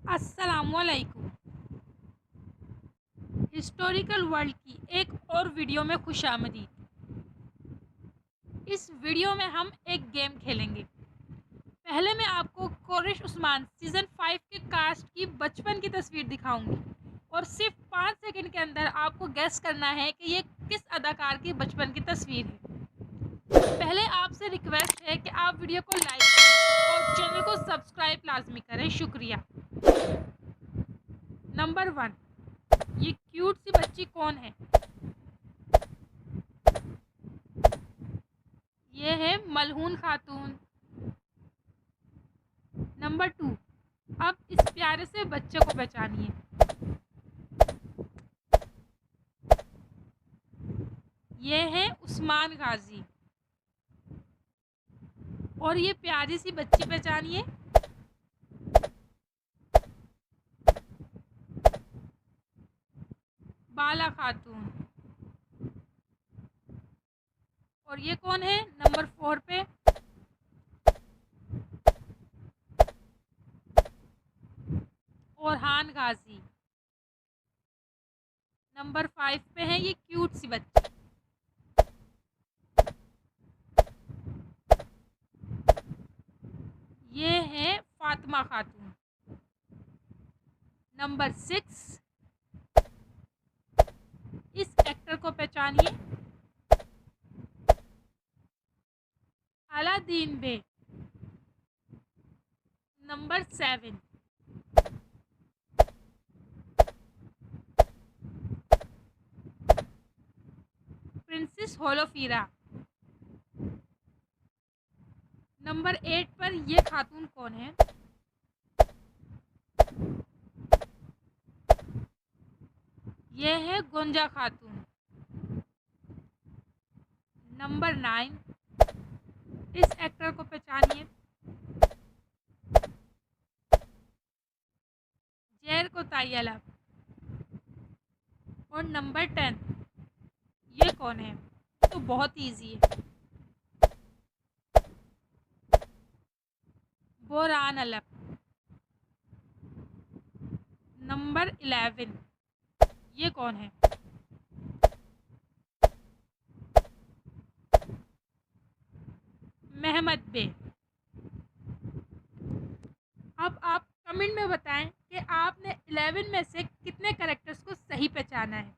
अस्सलामुअलैकुम। Historical world की एक और वीडियो में खुशामदीद। इस वीडियो में हम एक गेम खेलेंगे। पहले मैं आपको कोरिश उस्मान सीज़न 5 के कास्ट की बचपन की तस्वीर दिखाऊंगी और सिर्फ 5 सेकंड के अंदर आपको गेस करना है कि ये किस अदाकार की बचपन की तस्वीर है। पहले आपसे रिक्वेस्ट है कि आप वीडियो को लाइक करें और चैनल को सब्सक्राइब लाजमी करें। शुक्रिया। नंबर 1, ये क्यूट सी बच्ची कौन है? ये है मलहून खातून। नंबर 2, अब इस प्यारे से बच्चे को पहचानिए। ये है उस्मान गाजी। और ये प्यारी सी बच्ची पहचानिए। बाला खातून। और ये कौन है नंबर 4 पे? ओरहान गाजी। नंबर 5 पे है ये क्यूट सी बच्ची। ये है फातिमा खातून। नंबर 6, इस एक्टर को पहचानिए। अलादीन बे। नंबर 7, प्रिंसेस होलोफीरा। नंबर 8 पर ये खातून कौन है? ये है गुंजा खातून। नंबर 9, इस एक्टर को पहचानिए। जैर को तायला। और नंबर 10, ये कौन है? तो बहुत इजी है, बोरान अलप। नंबर 11, ये कौन है? मेहमद बे। अब आप कमेंट में बताएं कि आपने 11 में से कितने कैरेक्टर्स को सही पहचाना है।